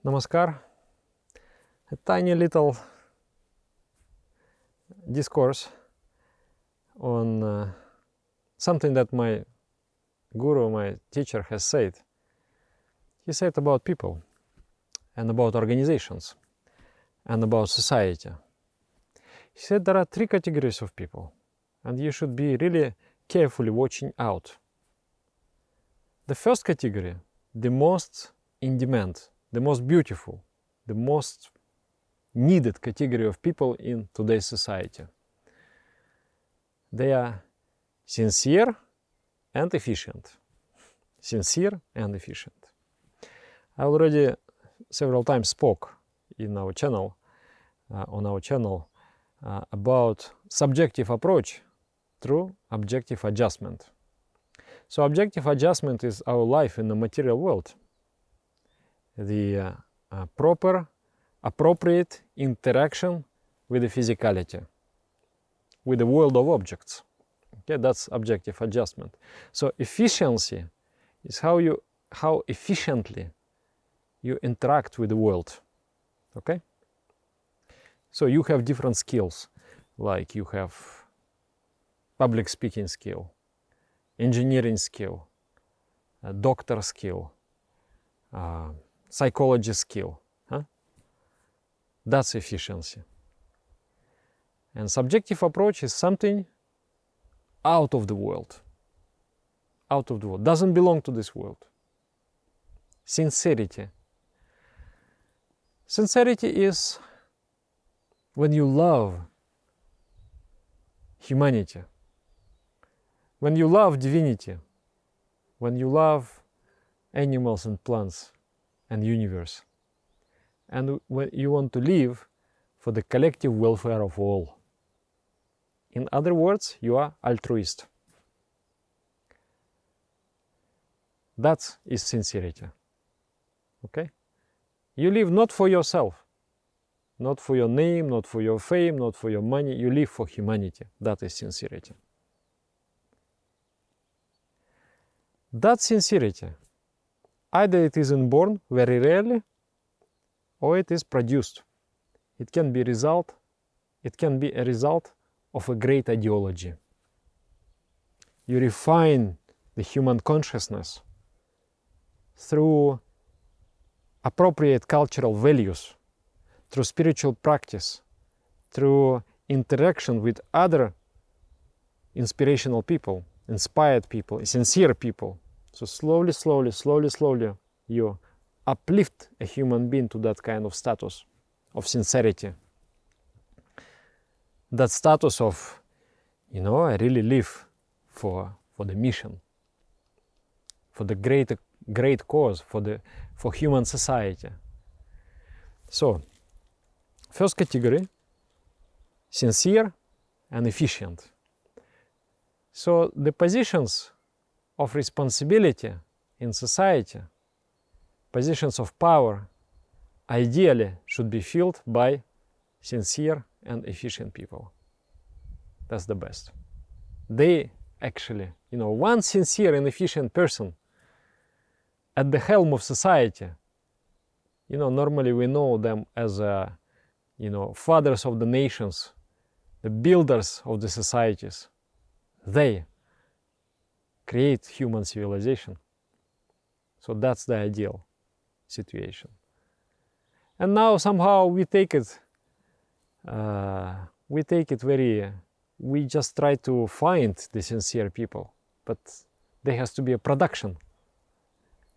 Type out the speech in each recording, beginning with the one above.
Namaskar. A tiny little discourse on something that my guru, my teacher, has said. He said about people and about organizations and about society. He said there are three categories of people and you should be really carefully watching out. The first category, the most in demand, the most beautiful, the most needed category of people in today's society. They are sincere and efficient. Sincere and efficient. I already several times spoke in our channel, about subjective approach through objective adjustment. So objective adjustment is our life in the material world. The appropriate interaction with the physicality, with the world of objects. Okay, that's objective adjustment. So efficiency is how efficiently you interact with the world. Okay? So you have different skills, like you have public speaking skill, engineering skill, doctor skill, psychology skill. That's efficiency. And subjective approach is something out of the world. Out of the world. Doesn't belong to this world. Sincerity. Sincerity is when you love humanity, when you love divinity, when you love animals and plants and universe, and when you want to live for the collective welfare of all. In other words, you are altruist. That is sincerity. Okay? You live not for yourself, not for your name, not for your fame, not for your money. You live for humanity. That is sincerity. That sincerity, either it is inborn very rarely, or it is produced. It can be a result of a great ideology. You refine the human consciousness through appropriate cultural values, through spiritual practice, through interaction with other inspirational people, inspired people, sincere people. So slowly, you uplift a human being to that kind of status of sincerity. That status of, I really live for the mission, for the great cause, for human society. So, first category, sincere and efficient. So the positions of responsibility in society, positions of power, ideally should be filled by sincere and efficient people. That's the best. They actually, one sincere and efficient person at the helm of society, normally we know them as, fathers of the nations, the builders of the societies. They create human civilization. So that's the ideal situation. And now somehow we just try to find the sincere people, but there has to be a production.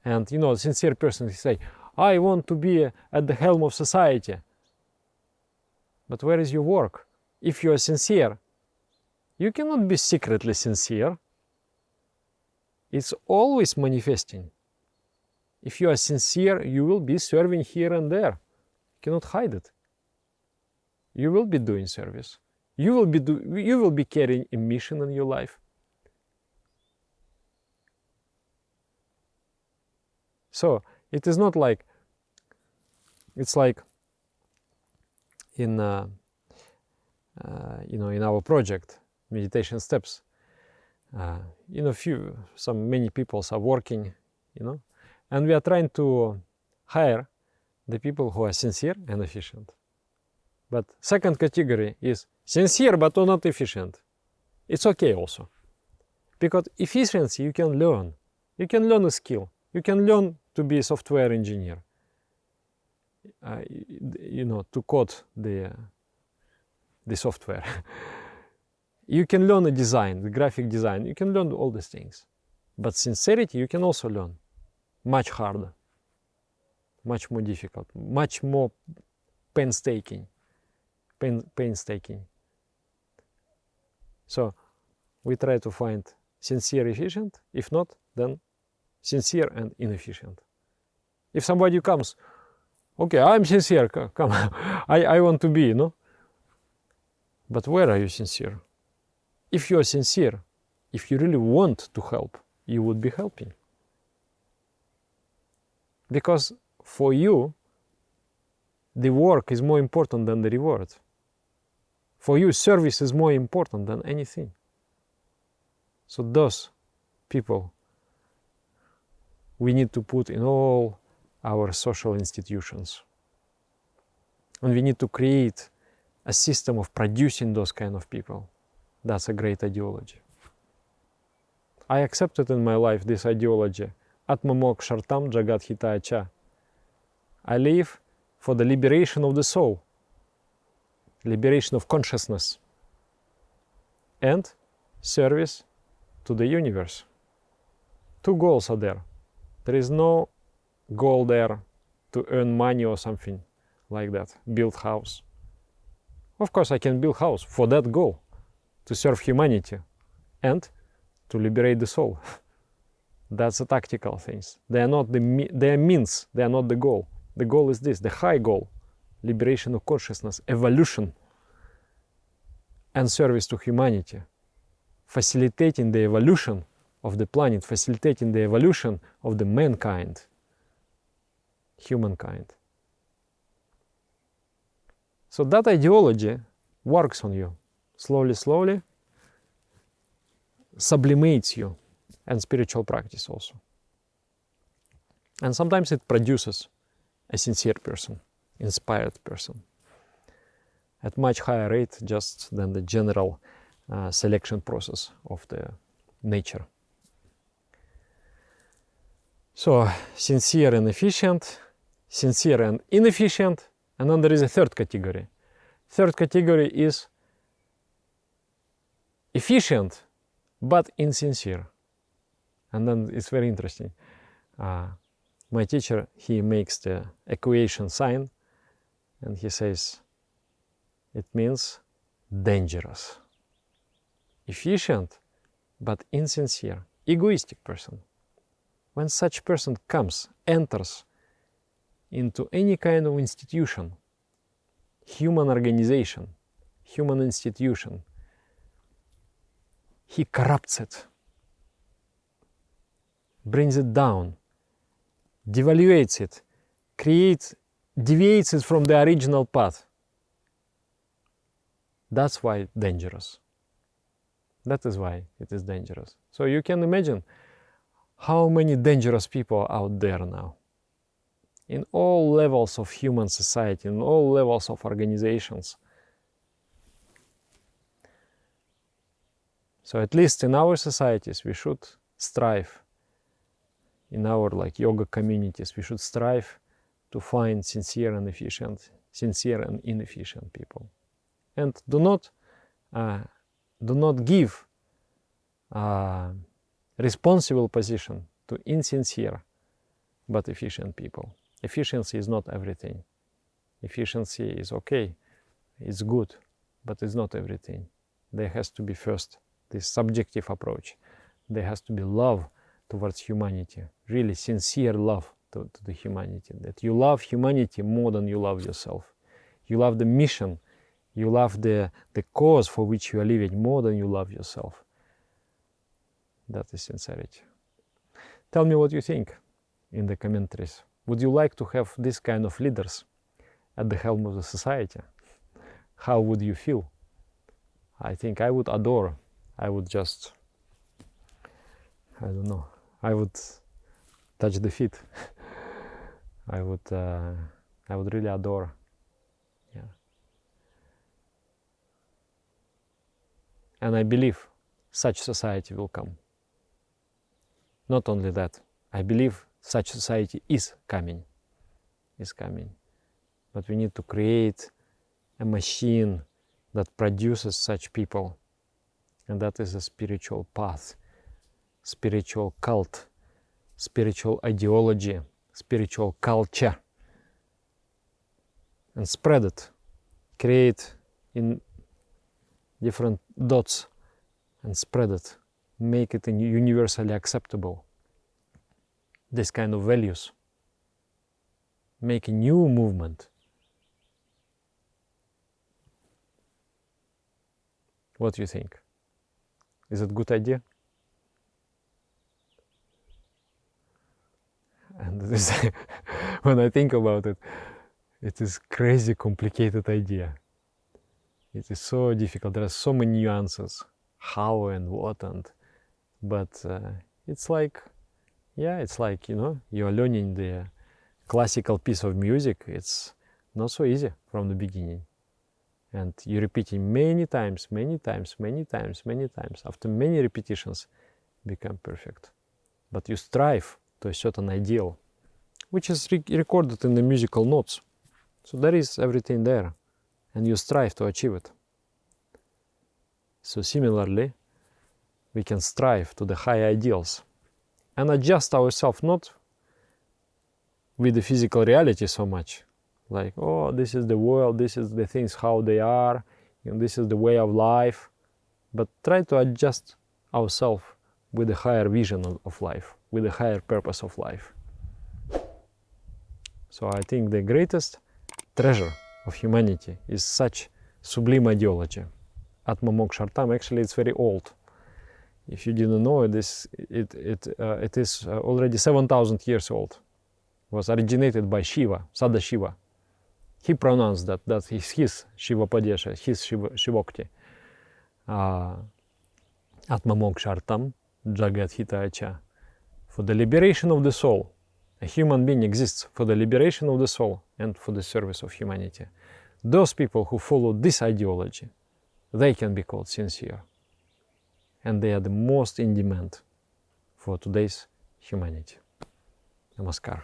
And a sincere person say, I want to be at the helm of society. But where is your work? If you are sincere, you cannot be secretly sincere. It's always manifesting. If you are sincere, you will be serving here and there. You cannot hide it. You will be doing service. You will be carrying a mission in your life. So it is not like, it's like in in our project, Meditation Steps, many people are working, and we are trying to hire the people who are sincere and efficient. But second category is sincere but not efficient. It's okay also. Because efficiency you can learn. You can learn a skill. You can learn to be a software engineer. To code the software. You can learn a design, the graphic design. You can learn all these things. But sincerity you can also learn. Much harder. Much more difficult. Much more painstaking. So we try to find sincere, efficient. If not, then sincere and inefficient. If somebody comes, okay, I'm sincere, come, I want to be, no? But where are you sincere? If you are sincere, if you really want to help, you would be helping. Because for you, the work is more important than the reward. For you, service is more important than anything. So those people we need to put in all our social institutions. And we need to create a system of producing those kind of people. That's a great ideology. I accepted in my life this ideology. Atmamok Shartam Jagat Hitaya Cha. I live for the liberation of the soul, liberation of consciousness, and service to the universe. Two goals are there. There is no goal there to earn money or something like that, build house. Of course I can build house for that goal, to serve humanity and to liberate the soul. That's the tactical things. They are not they are means, they are not the goal. The goal is this, the high goal, liberation of consciousness, evolution, and service to humanity, facilitating the evolution of the planet, facilitating the evolution of the mankind, humankind. So that ideology works on you, slowly, slowly, sublimates you, and spiritual practice also. And sometimes it produces a sincere person, inspired person, at much higher rate just than the general selection process of the nature. So, sincere and efficient, sincere and inefficient, and then there is a third category. Third category is efficient but insincere. And then it's very interesting. My teacher, he makes the equation sign and he says, it means dangerous. Efficient but insincere, egoistic person. When such person comes, enters into any kind of institution, human organization, human institution, he corrupts it, brings it down, devaluates it, deviates it from the original path. That's why it's dangerous. That is why it is dangerous. So you can imagine how many dangerous people are out there now. In all levels of human society, in all levels of organizations. So at least in our societies, we should strive, in our yoga communities, we should strive to find sincere and inefficient people. And do not give responsible position to insincere but efficient people. Efficiency is not everything. Efficiency is okay, it's good, but it's not everything. There has to be first this subjective approach. There has to be love towards humanity, really sincere love to the humanity, that you love humanity more than you love yourself. You love the mission, you love the cause for which you are living more than you love yourself. That is sincerity. Tell me what you think in the commentaries. Would you like to have this kind of leaders at the helm of the society? How would you feel? I think I would adore. I would just, I don't know, I would touch the feet. I would I would really adore. Yeah. And I believe such society will come. Not only that, I believe such society is coming. But we need to create a machine that produces such people. And that is a spiritual path, spiritual cult, spiritual ideology, spiritual culture. And spread it, create in different dots and spread it, make it universally acceptable. This kind of values. Make a new movement. What do you think? Is it a good idea? And this, when I think about it, it is crazy complicated idea. It is so difficult. There are so many nuances, how and what, but it's like, yeah, it's like, you know, you're learning the classical piece of music. It's not so easy from the beginning, and you repeating many times. After many repetitions, become perfect. But you strive to a certain ideal, which is recorded in the musical notes. So there is everything there, and you strive to achieve it. So similarly, we can strive to the high ideals and adjust ourselves not with the physical reality so much, like, oh, this is the world, this is the things how they are, and this is the way of life, but try to adjust ourselves with the higher vision of life, with the higher purpose of life. So I think the greatest treasure of humanity is such sublime ideology. Atma Moksha Artam, actually it's very old. If you didn't know it, it is already 7,000 years old. It was originated by Shiva, Sadashiva. He pronounced that is his Shiva Padesha, his Shivokti. Atma Moksha Artam, Jagat Hita Acha. For the liberation of the soul. A human being exists for the liberation of the soul and for the service of humanity. Those people who follow this ideology, they can be called sincere. And they are the most in demand for today's humanity. Namaskar.